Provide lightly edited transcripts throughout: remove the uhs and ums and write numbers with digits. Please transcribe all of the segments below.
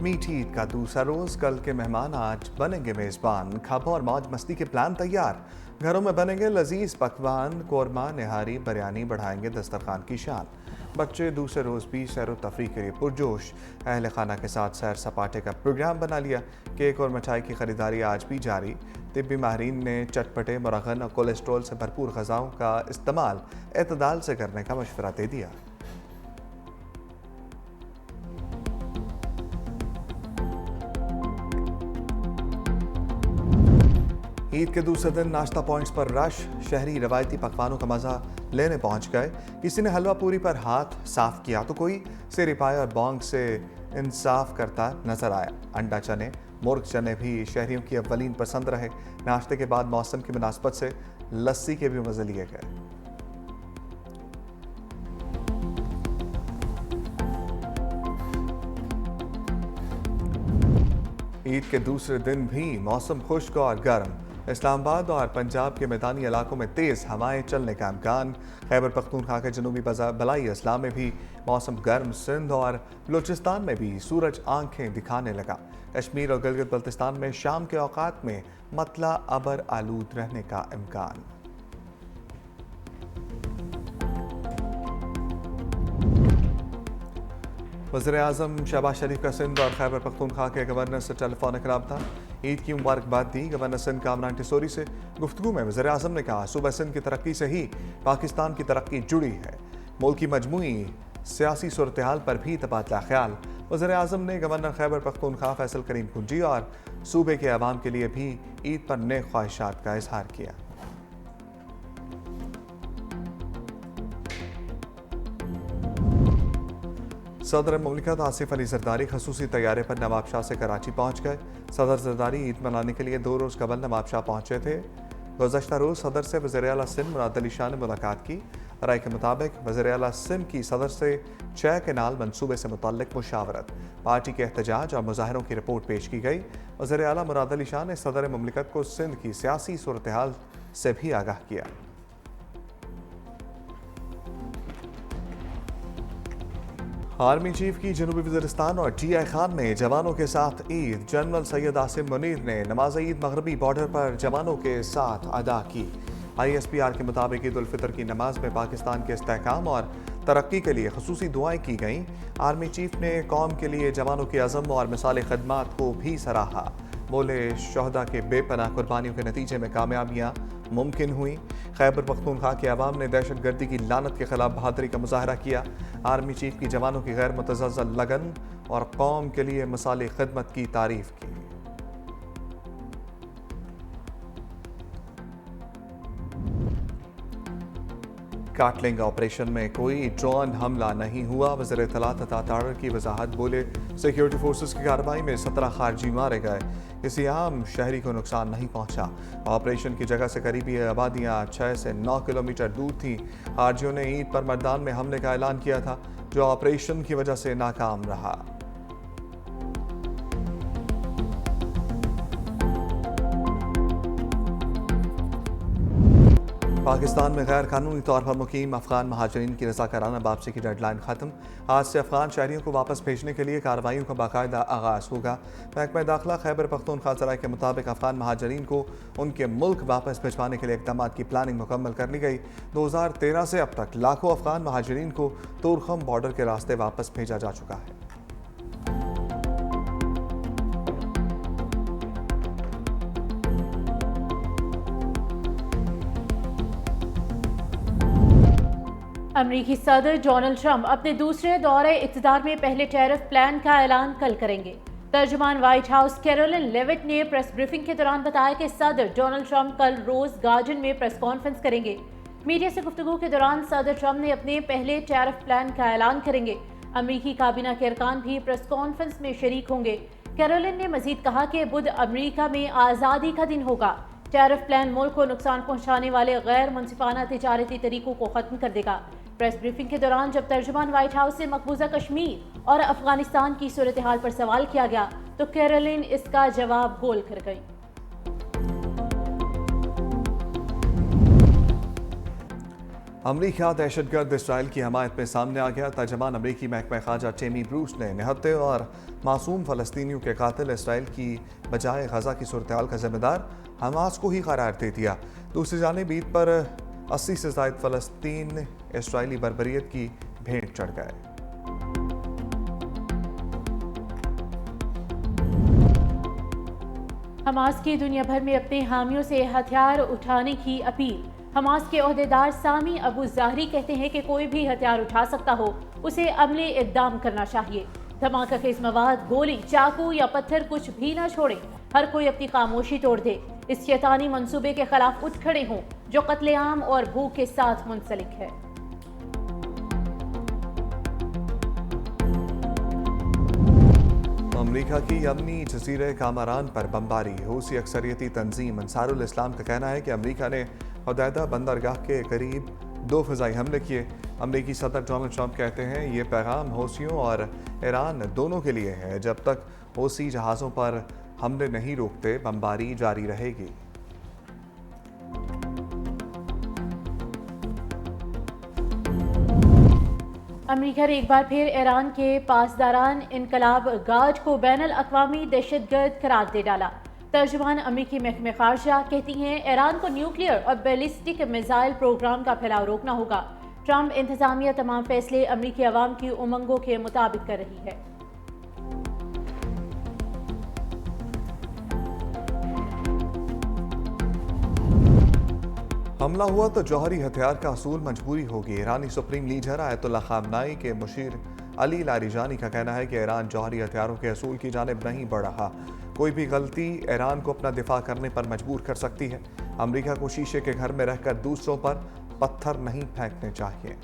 मीठी ईद का दूसरा रोज, कल के मेहमान आज बनेंगे मेजबान। खब और मौज मस्ती के प्लान तैयार, घरों में बनेंगे लजीज पकवान, कोरमा निहारी बिरयानी बढ़ाएंगे दस्तरखान की शान। बच्चे दूसरे रोज भी सैर व तफरीह के लिए पुरजोश, अहल खाना के साथ सैर सपाटे का प्रोग्राम बना लिया। केक और मिठाई की खरीदारी आज भी जारी। तिब्बी माहरीन ने चटपटे, मुरगन और कोलेस्ट्रॉल से भरपूर ग़िज़ाओं का इस्तेमाल एतदाल से करने का मशवरा दे दिया। ईद के दूसरे दिन नाश्ता पॉइंट्स पर रश, शहरी रवायती पकवानों का मज़ा लेने पहुंच गए। किसी ने हलवा पूरी पर हाथ साफ किया तो कोई सेरी पाए और बोंग से इंसाफ करता नजर आया। अंडा चने, मुर्ग चने भी शहरियों की अव्वलीन पसंद रहे। नाश्ते के बाद मौसम की मुनासबत से लस्सी के भी मज़े लिए गए। ईद के दूसरे दिन भी मौसम खुश्क और गर्म। इस्लामाबाद और पंजाब के मैदानी इलाकों में तेज़ हवाएं चलने का इम्कान। खैबर पख्तूनख्वा के जनूबी बलाई अजला में भी मौसम गर्म। सिंध और बलूचिस्तान में भी सूरज आंखें दिखाने लगा। कश्मीर और गिलगित बल्तिस्तान में शाम के औकात में मतला अबर आलूद रहने का इम्कान। वज़ीर-ए-आज़म शहबाज शरीफ का सिंध और खैबर पख्तूनख्वा के गवर्नर से टेलीफोनिक रब्ता। ईद की मुबारकबाद दी। गवर्नर सिंध कामरान टिसोरी से गुफ्तगू में वज़ीर-ए-आज़म ने कहा, सूबा सिंध की तरक्की से ही पाकिस्तान की तरक्की जुड़ी है। मुल्क की मजमूई सियासी सूरत हाल पर भी तबादला ख्याल। वज़ीर-ए-आज़म ने गवर्नर खैबर पख्तूनख्वा फैसल करीम कुंजी और सूबे के अवाम के लिए भी ईद पर नेक ख्वाहिशात का इजहार किया। सदर मुमलिकत आसिफ अली जरदारी खसूसी तैयारे पर नवाब शाह से कराची पहुंच गए। सदर जरदारी ईद मनाने के लिए 2 रोज़ कबल नवाब शाह पहुंचे थे। गुज़श्ता रोज़ सदर से वज़ीर आला सिंध मुराद अली शाह ने मुलाकात की। राय के मुताबिक वज़ीर आला सिंध की सदर से 6 केनाल मनसूबे से मुतल्लिक मुशावरत, पार्टी के एहतजाज और मुजाहरों की रिपोर्ट पेश की गई। वज़ीर आला मुराद अली शाह ने सदर मुमलिकत को सिंध की सियासी सूरत हाल से भी आगाह किया। आर्मी चीफ की जनूबी वज़ीरिस्तान और टी.आई. खान में जवानों के साथ ईद। जनरल सैयद आसिम मुनीर ने नमाज ईद मगरबी बॉर्डर पर जवानों के साथ अदा की। ISPR के मुताबिक ईद उल फितर की नमाज में पाकिस्तान के इस्तेहकाम और तरक्की के लिए खसूसी दुआएं की गईं। आर्मी चीफ ने कौम के लिए जवानों के अज़म और मिसाल खदमात को भी सराहा। बोले, शहदा के बेपनाह कुर्बानियों के नतीजे में कामयाबियाँ मुमकिन हुई। खैबर पख्तूनख्वा के अवाम ने दहशत गर्दी की लानत के खिलाफ बहादुरी का मुजाहरा किया। आर्मी चीफ की जवानों की गैर मुतज़्ज़ल लगन और कौम के लिए मिसाल खिदमत की तारीफ की। काटलिंग ऑपरेशन में कोई ड्रोन हमला नहीं हुआ। वज़ीर इत्तलात अता तारर की वजाहत। बोले, सिक्योरिटी फोर्सेस की कार्रवाई में 17 खारजी मारे गए, किसी आम शहरी को नुकसान नहीं पहुंचा। ऑपरेशन की जगह से करीबी आबादियां 6 से 9 किलोमीटर दूर थीं। खारजियों ने ईद पर मर्दान में हमले का ऐलान किया था, जो ऑपरेशन की वजह से नाकाम रहा। पाकिस्तान में गैर कानूनी तौर पर मुकीम अफगान महाजरीन की रज़ाकाराना वापसी की डेडलाइन खत्म। आज से अफगान शहरियों को वापस भेजने के लिए कार्रवाइयों का बाकायदा आगाज़ होगा। महकमा दाखिला खैबर पख्तूनख्वा ज़राए के मुताबिक अफगान महाजरीन को उनके मुल्क वापस भिजवाने के लिए इक़दाम की प्लानिंग मुकम्मल कर ली गई। 2013 से अब तक लाखों अफगान महाजरीन को तुरखम बॉर्डर के रास्ते वापस भेजा जा चुका है। अमरीकी सदर डोनाल्ड ट्रंप अपने दूसरे दौरे इक़्तिदार में पहले टैरिफ प्लान का ऐलान कल करेंगे। तर्जुमान व्हाइट हाउस कैरोलिन लेविट ने प्रेस ब्रीफिंग के दौरान बताया कि सदर डोनाल्ड ट्रंप कल रोज गार्डन में प्रेस कॉन्फ्रेंस करेंगे। मीडिया से गुफ्तगू के दौरान सदर ट्रंप ने अपने पहले टैरिफ प्लान का ऐलान करेंगे। अमरीकी काबीना के अरकान भी प्रेस कॉन्फ्रेंस में शरीक होंगे। कैरोलिन ने मजीद कहा कि बुध अमरीका में आज़ादी का दिन होगा। टैरिफ प्लान मुल्क को नुकसान पहुँचाने वाले गैर मुनसिफाना तिजारती तरीकों को ख़त्म कर देगा। प्रेस ब्रीफिंग के दौरान जब तर्जुमान व्हाइट हाउस से मकबूजा कश्मीर और अफगानिस्तान की सूरत हाल पर सवाल किया गया तो कैरोलिन इसका जवाब गोल कर गई। अमरीका दहशतगर्द इसराइल की हमायत में सामने आ गया। तर्जमान अमरीकी महकमा खारजा टेमी ब्रूस ने निहत्ते और मासूम फ़लस्तीनियों के कातिल इसराइल की बजाय गजा की सूरत-ए-हाल का जिम्मेदार हमास को ही करार दे दिया। दूसरी जानिब ईद पर 80 से ज़ायद फ़लस्तीन इसराइली बर्बरियत की भेंट चढ़ गए। हमास की दुनिया भर में अपने हामियों से हथियार उठाने की अपील। हमास के ओहदेदार सामी अबू ज़ाहरी कहते हैं कि कोई भी हथियार उठा सकता हो, उसे अमली इक़दाम करना चाहिए। धमाका खेज मवाद, गोली, चाकू या पत्थर कुछ भी ना छोड़े। हर कोई अपनी खामोशी तोड़ दे। इस शैतानी मंसूबे के खिलाफ उठ खड़े हों जो कत्लेआम और भूख के साथ मुंसलिक है। अमरीका की यमनी जजीरे कामरान पर बमबारी। हूसी अक्सरियती तंजीम अंसारुल इस्लाम का कहना है कि अमरीका ने हुदैदा बंदरगाह के करीब 2 फ़िज़ाई हमले किए। अमरीकी सदर डोनाल्ड ट्रंप कहते हैं ये पैगाम हूसियों और ईरान दोनों के लिए है। जब तक हूसी जहाज़ों पर हमले नहीं रोकते, बमबारी जारी रहेगी। अमरीका ने एक बार फिर ईरान के पासदारान इनकलाब गार्ड को बैनुल अक़वामी दहशतगर्द करार दे डाला। तर्जुमान अमरीकी महकमे खारजा कहती हैं ईरान को न्यूक्लियर और बैलिस्टिक मिसाइल प्रोग्राम का फैलाव रोकना होगा। ट्रंप इंतजामिया तमाम फैसले अमरीकी अवाम की उमंगों के मुताबिक कर रही है। हमला हुआ तो जौहरी हथियार का असूल मजबूरी होगी। ईरानी सुप्रीम लीडर आयतुल्लाह खामनाई के मुशीर अली लारीजानी का कहना है कि ईरान जौहरी हथियारों के असूल की जानिब नहीं बढ़ रहा। कोई भी गलती ईरान को अपना दिफा करने पर मजबूर कर सकती है। अमरीका को शीशे के घर में रहकर दूसरों पर पत्थर नहीं फेंकने चाहिए।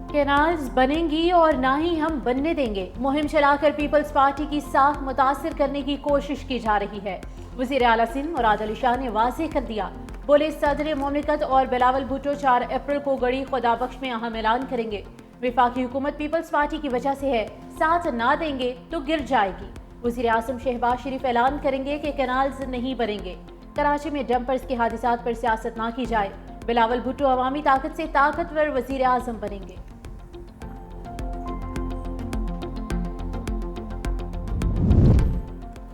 कैनाल्स बनेंगी और ना ही हम बनने देंगे। मुहिम चलाकर पीपल्स पार्टी की साख मुतासिर करने की कोशिश की जा रही है। वज़ीर आला सिंध मुराद अली शाह ने वाज़ेह कर दिया। बोले सदर मुमलिकत और बिलावल भुट्टो 4 अप्रैल को गड़ी खुदाबख्श में अहम ऐलान करेंगे। विफाकी हुकूमत पीपल्स पार्टी की वजह से है, साथ ना देंगे तो गिर जाएगी। वज़ीर आज़म शहबाज शरीफ ऐलान करेंगे कि कैनाल्स नहीं बनेंगे। कराची में डंपर्स के हादिसात पर सियासत ना की जाए। बिलावल भुट्टो अवामी ताकत से ताकतवर वज़ीर आज़म बनेंगे।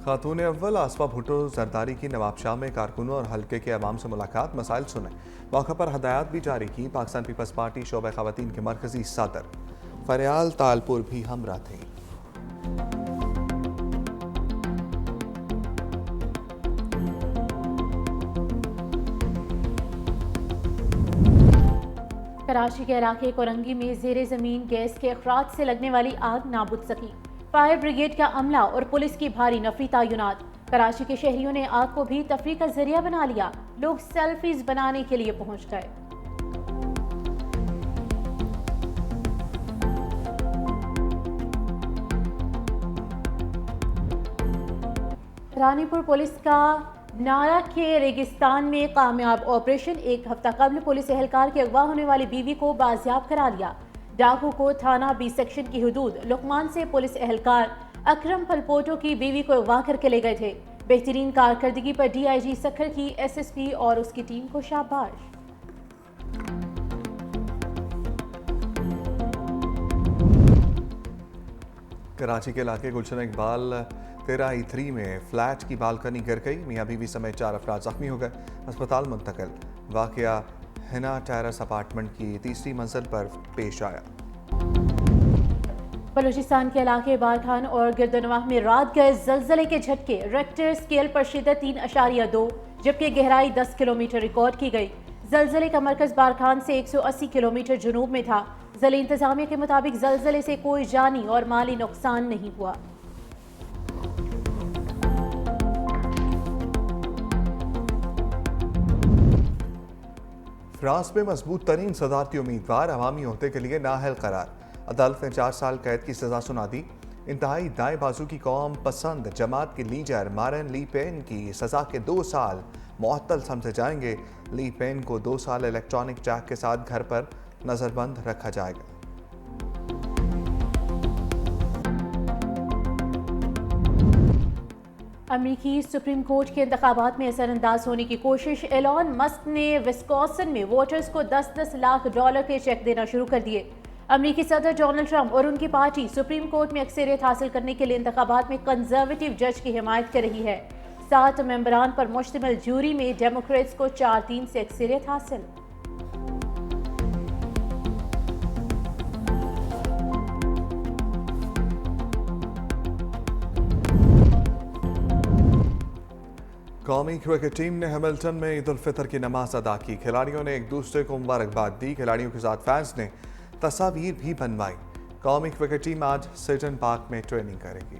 खातून अव्वल आसफा भुट्टो जरदारी की नवाबशाह में कारकुनों और हल्के के अवाम से मुलाकात, मसाइल सुने। मौके पर हदायत भी जारी की। पाकिस्तान पीपल्स पार्टी शोबे ख़वातीन के मरकजी सदर फरियाल तालपुर भी हमरा थे। कराची के इलाके कोरंगी में ज़ेरे ज़मीन गैस के अखराज से लगने वाली आग ना बुझ सकी। फायर ब्रिगेड का अमला और पुलिस की भारी नफरी तैनात। कराची के शहरियों ने आग को भी तफरीह का जरिया बना लिया। लोग सेल्फीज बनाने के लिए पहुंच गए। रानीपुर पुलिस का नारा के रेगिस्तान में कामयाब ऑपरेशन। एक हफ्ता कबल पुलिस एहलकार के अगवा होने वाली बीवी को बाजियाब करा लिया। डाकू को थाना बी सेक्शन की हुदूद लुकमान से पुलिस एहलकार अकरम पलपोटो की बीवी को अगवा करके ले गए थे। बेहतरीन कारकर्दगी पर DIG सखर की SSP और उसकी टीम को शाबाश। कराची के इलाके गुलशन इकबाल 13E3 में फ्लैट की बालकनी गिर गई। मियाँ बीवी समेत 4 अफराद जख्मी हो गए, अस्पताल मुंतकिल। वाकया हिना टेरेस अपार्टमेंट की 3री मंजिल पर पेश आया। बलूचिस्तान के इलाके बारखान और गिरदनवाह में रात गए जलजले के झटके। रेक्टर स्केल पर शिद्दत 3.2 जबकि गहराई 10 किलोमीटर रिकॉर्ड की गई। जलजले का मरकज बारखान से 180 किलोमीटर जुनूब में था। ज़िला इंतजामिया के मुताबिक जलजले से कोई जानी और माली नुकसान नहीं हुआ। फ्रांस में मजबूत तरीन सदारती उम्मीदवार अवामी ओहदे के लिए नाअहल करार। अदालत ने 4 साल कैद की सजा सुना दी। इंतहाई दाएं बाजू की कौम पसंद जमात के लीडर मारिन ली पेन की सजा के 2 साल मुअत्तल समझे जाएंगे। ली पेन को 2 साल इलेक्ट्रॉनिक जैक के साथ घर पर नजरबंद रखा जाएगा। अमेरिकी सुप्रीम कोर्ट के इंतखाबात में असरअंदाज होने की कोशिश। एलॉन मस्क ने विस्कॉन्सिन में वोटर्स को 10-10 लाख डॉलर के चेक देना शुरू कर दिए। अमेरिकी सदर डोनाल्ड ट्रंप और उनकी पार्टी सुप्रीम कोर्ट में अक्सरियत हासिल करने के लिए इंतखाबात में कंजर्वेटिव जज की हिमायत कर रही है। 7 मेंबरान पर मुश्तमिल जूरी में डेमोक्रेट्स को 4-3 से अक्सरियत हासिल। कौमी क्रिकेट टीम ने हैमिल्टन में ईद उल फितर की नमाज अदा की। खिलाड़ियों ने एक दूसरे को मुबारकबाद दी। खिलाड़ियों के साथ फैंस ने तस्वीर भी बनवाई। कौमी क्रिकेट टीम आज सेटन पार्क में ट्रेनिंग करेगी।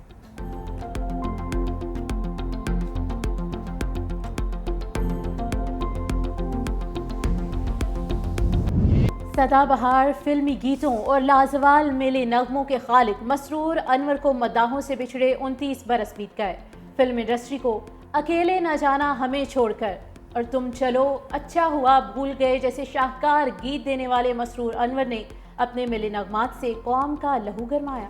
सदाबहार फिल्मी गीतों और लाजवाल मेले नगमों के खालिक मसरूर अनवर को मद्दाहों से बिछड़े 29 बरस बीत गए। फिल्म इंडस्ट्री को अकेले न जाना हमें छोड़कर और तुम चलो अच्छा हुआ भूल गए जैसे शाहकार गीत देने वाले मसरूर अनवर ने अपने मिले नगमात से कौम का लहू गरमाया।